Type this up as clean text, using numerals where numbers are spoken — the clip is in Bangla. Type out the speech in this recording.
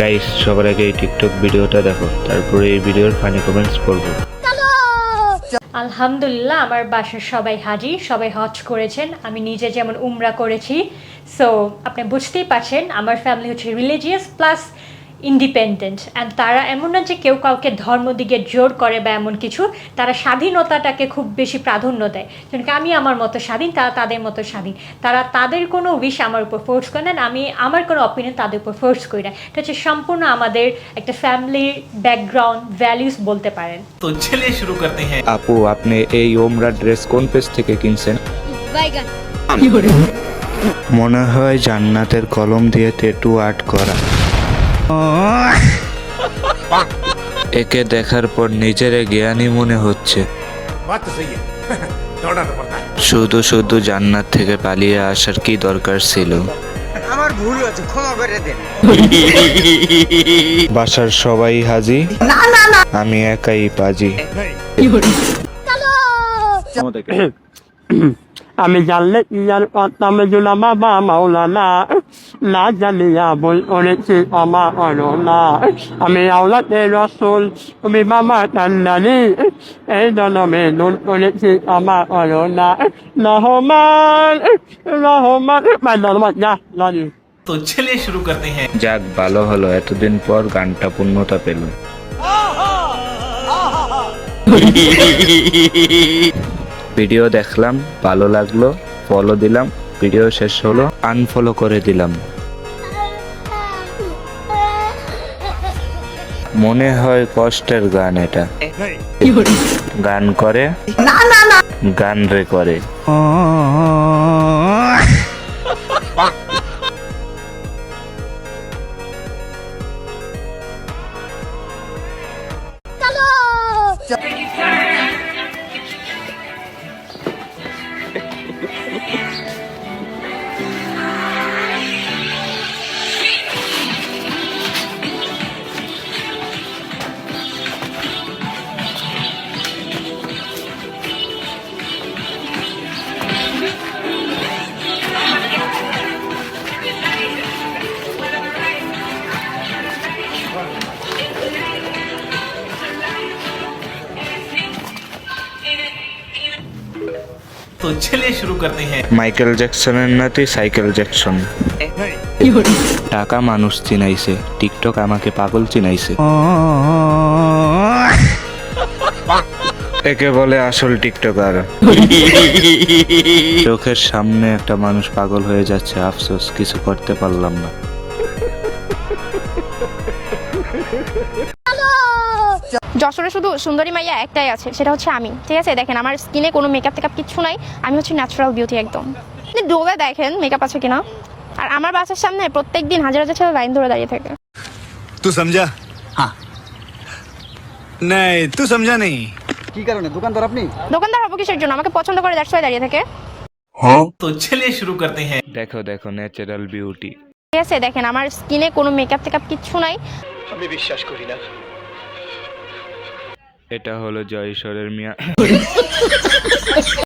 গাইস, সবার আগে এই টিকটক ভিডিওটা দেখো, তারপরে এই ভিডিওর ফানি কমেন্টস পড়বো। আলহামদুলিল্লাহ, আমার বাসার সবাই হাজি, সবাই হজ করেছেন। আমি নিজে যেমন উমরা করেছি। সো আপনি বুঝতেই পারছেন আমার ফ্যামিলি হচ্ছে রিলিজিয়াস প্লাস ইন্ডিপেন্ডেন্ট। অ্যান্ড তারা এমন না যে কেউ কাউকে ধর্ম দিকে জোর করে বা এমন কিছু, তারা স্বাধীনতাটাকে খুব বেশি প্রাধান্য দেয়। যেমন আমি আমার মতো স্বাধীন, তারা তাদের মতো স্বাধীন। তারা তাদের কোনো উইশ আমার উপর ফোর্স করে না, আমি আমার কোনো অপিনিয়ন তাদের উপর ফোর্স করি না। এটা হচ্ছে সম্পূর্ণ আমাদের একটা ফ্যামিলির ব্যাকগ্রাউন্ড ভ্যালিউস বলতে পারেন। তো চলিয়ে শুরু করতে হ্যাঁ। আপু, আপনি এই ওমরা ড্রেস কোন পেজ থেকে কিনছেন? মনে হয় জান্নাতের কলম দিয়ে ট্যাটু আর্ট করা। একে দেখার পর নিজের জ্ঞানী মনে হচ্ছে। শুধু শুধু জান্নাত থেকে পালিয়ে আসার কি দরকার ছিল? আমার ভুল হয়েছে, ক্ষমা করে দেন। বাসার সবাই হাজি, আমি একাই পাজি। আমি জানলে ইয়ার করতাম জুলা বাবা মাওলানা, না জানিয়া বল করেছি আমা অরনা। আমি আওলাতে রসুল, তুমি বাবা কান্দানি, এই জনমে নুন করেছি আমা অরনা। রহমান রহমান ধন্যবাদ। যা জানি तो चलिए शुरू करते हैं। যাক, ভালো হলো, এতদিন পর গানটা পূর্ণতা পেল। ভিডিও দেখলাম, ভালো লাগলো, ফলো দিলাম, ভিডিও শেষ হলো আনফলো করে দিলাম। মনে হয় কষ্টের গান এটা। গান করে গান রে করে। तो चलिए शुरू करते हैं। মাইকেল জ্যাকসনের নাতি সাইকেল জ্যাকসন। টাকা মানুষ চিনাইছে, টিকটক আমাকে পাগল চিনাইছে। একে বলে আসল টিকটকার। চোখের সামনে একটা মানুষ পাগল হয়ে যাচ্ছে, আফসোস কিছু করতে পারলাম না। যশোরে শুধু সুন্দরী মাইয়া একটাই আছে, সেটা হচ্ছে আমি। ঠিক আছে, দেখেন আমার স্কিনে কোনো মেকআপ টেকআপ কিচ্ছু নাই, আমি হচ্ছে ন্যাচারাল বিউটি একদম। ডোবে দেখেন মেকআপ আছে কিনা। আর আমার বাসার সামনে প্রত্যেকদিন হাজার হাজার ছেলে লাইন ধরে দাঁড়িয়ে থাকে। तू समझा? हाँ नहीं, तू समझा नहीं। কি কারণে দোকানদার আপনি? দোকানদার হবো কিসের জন্য? আমাকে পছন্দ করে দ্যাটস ওয়াই দাঁড়িয়ে থাকে। तो चलिए शुरू करते हैं। দেখো দেখো, ন্যাচারাল বিউটি। ঠিক আছে, দেখেন আমার স্কিনে কোনো মেকআপ টেকআপ কিচ্ছু নাই। আমি বিশ্বাস করি না। এটা হলো জয় ঈশ্বরের মিয়া।